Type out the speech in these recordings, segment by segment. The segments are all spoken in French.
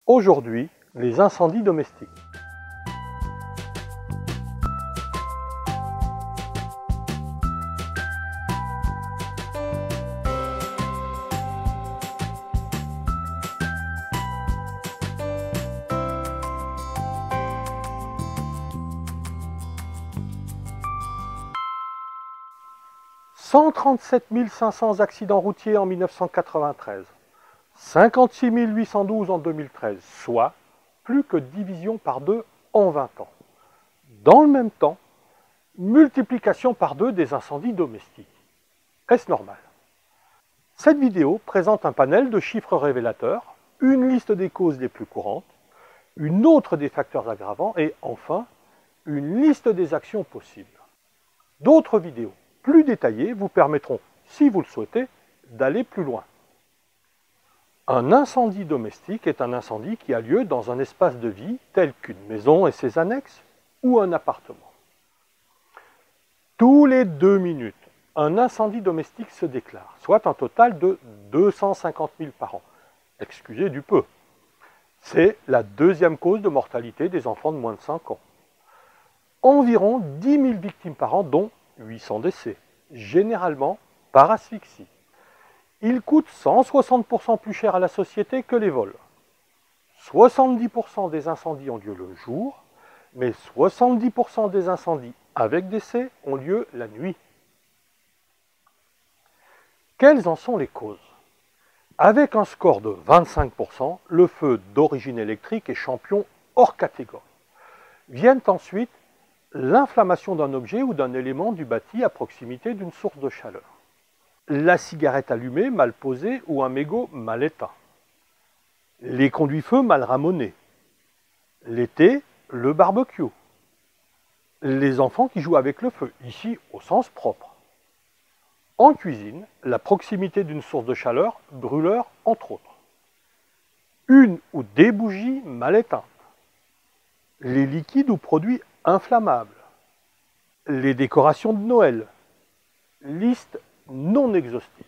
Aujourd'hui, les incendies domestiques. « 137 500 accidents routiers en 1993, 56 812 en 2013, soit plus que division par 2 en 20 ans. Dans le même temps, multiplication par 2 des incendies domestiques. Est-ce normal? Cette vidéo présente un panel de chiffres révélateurs, une liste des causes les plus courantes, une autre des facteurs aggravants et enfin, une liste des actions possibles. D'autres vidéos plus détaillées vous permettront, si vous le souhaitez, d'aller plus loin. Un incendie domestique est un incendie qui a lieu dans un espace de vie tel qu'une maison et ses annexes ou un appartement. Tous les 2 minutes, un incendie domestique se déclare, soit un total de 250 000 par an. Excusez du peu. C'est la deuxième cause de mortalité des enfants de moins de 5 ans. Environ 10 000 victimes par an, dont 800 décès, généralement par asphyxie. Il coûte 160% plus cher à la société que les vols. 70% des incendies ont lieu le jour, mais 70% des incendies avec décès ont lieu la nuit. Quelles en sont les causes? Avec un score de 25%, le feu d'origine électrique est champion hors catégorie. Viennent ensuite l'inflammation d'un objet ou d'un élément du bâti à proximité d'une source de chaleur. La cigarette allumée mal posée ou un mégot mal éteint. Les conduits-feu mal ramonés. L'été, le barbecue. Les enfants qui jouent avec le feu, ici au sens propre. En cuisine, la proximité d'une source de chaleur, brûleur entre autres. Une ou des bougies mal éteintes. Les liquides ou produits inflammables. Les décorations de Noël. Liste non exhaustive.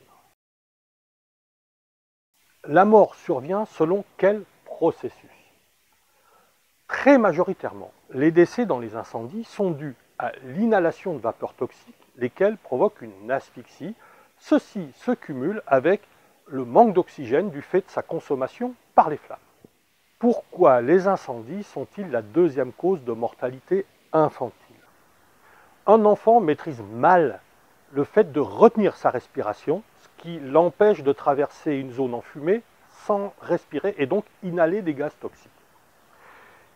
La mort survient selon quel processus? Très majoritairement, les décès dans les incendies sont dus à l'inhalation de vapeurs toxiques, lesquelles provoquent une asphyxie. Ceci se cumule avec le manque d'oxygène du fait de sa consommation par les flammes. Pourquoi les incendies sont-ils la deuxième cause de mortalité infantile? Un enfant maîtrise mal le fait de retenir sa respiration, ce qui l'empêche de traverser une zone enfumée sans respirer et donc inhaler des gaz toxiques.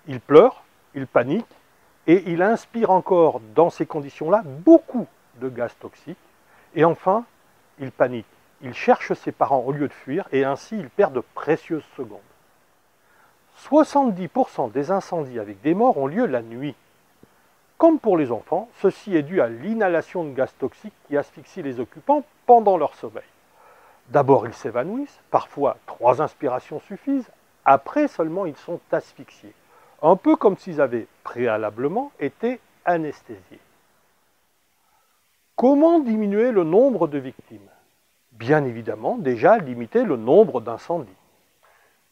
Il pleure, il panique et il inspire encore dans ces conditions-là beaucoup de gaz toxiques. Et enfin, il panique. Il cherche ses parents au lieu de fuir et ainsi il perd de précieuses secondes. 70% des incendies avec des morts ont lieu la nuit. Comme pour les enfants, ceci est dû à l'inhalation de gaz toxiques qui asphyxient les occupants pendant leur sommeil. D'abord, ils s'évanouissent, parfois 3 inspirations suffisent, après seulement ils sont asphyxiés. Un peu comme s'ils avaient préalablement été anesthésiés. Comment diminuer le nombre de victimes? Bien évidemment, déjà limiter le nombre d'incendies.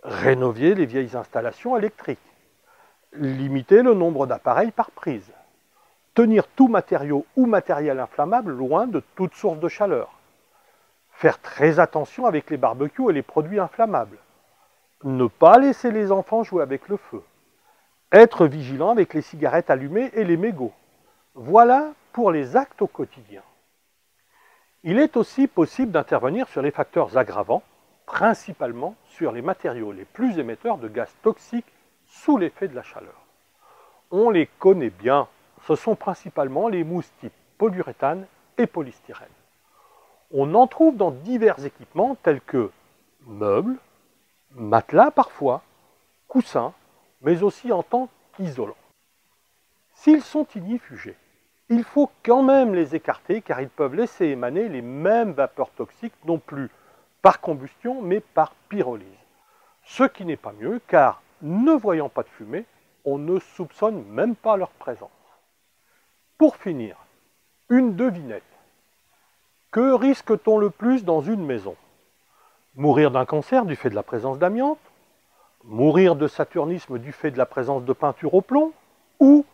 Rénover les vieilles installations électriques. Limiter le nombre d'appareils par prise. Tenir tout matériau ou matériel inflammable loin de toute source de chaleur. Faire très attention avec les barbecues et les produits inflammables. Ne pas laisser les enfants jouer avec le feu. Être vigilant avec les cigarettes allumées et les mégots. Voilà pour les actes au quotidien. Il est aussi possible d'intervenir sur les facteurs aggravants, principalement sur les matériaux les plus émetteurs de gaz toxiques sous l'effet de la chaleur. On les connaît bien. Ce sont principalement les mousses type polyuréthane et polystyrène. On en trouve dans divers équipements tels que meubles, matelas parfois, coussins, mais aussi en tant qu'isolants. S'ils sont ignifugés, il faut quand même les écarter car ils peuvent laisser émaner les mêmes vapeurs toxiques, non plus par combustion mais par pyrolyse. Ce qui n'est pas mieux car, ne voyant pas de fumée, on ne soupçonne même pas leur présence. Pour finir, une devinette. Que risque-t-on le plus dans une maison? Mourir d'un cancer du fait de la présence d'amiante? Mourir de saturnisme du fait de la présence de peinture au plomb ou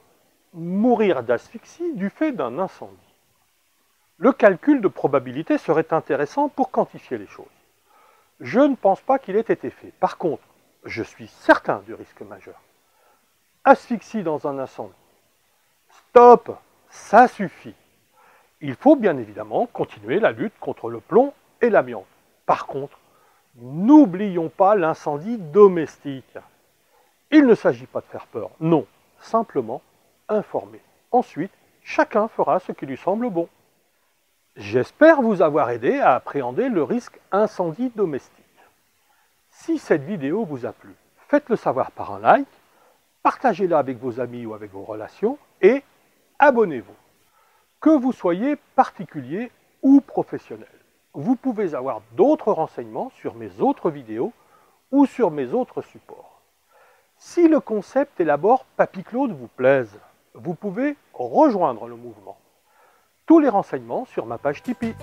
mourir d'asphyxie du fait d'un incendie. Le calcul de probabilité serait intéressant pour quantifier les choses. Je ne pense pas qu'il ait été fait. Par contre, je suis certain du risque majeur. Asphyxie dans un incendie. Stop, ça suffit. Il faut bien évidemment continuer la lutte contre le plomb et l'amiante. Par contre, n'oublions pas l'incendie domestique. Il ne s'agit pas de faire peur, non, simplement informer. Ensuite, chacun fera ce qui lui semble bon. J'espère vous avoir aidé à appréhender le risque incendie domestique. Si cette vidéo vous a plu, faites-le savoir par un like, partagez-la avec vos amis ou avec vos relations et abonnez-vous. Que vous soyez particulier ou professionnel, vous pouvez avoir d'autres renseignements sur mes autres vidéos ou sur mes autres supports. Si le concept Élabore Papy Claude vous plaise, vous pouvez rejoindre le mouvement. Tous les renseignements sur ma page Tipeee.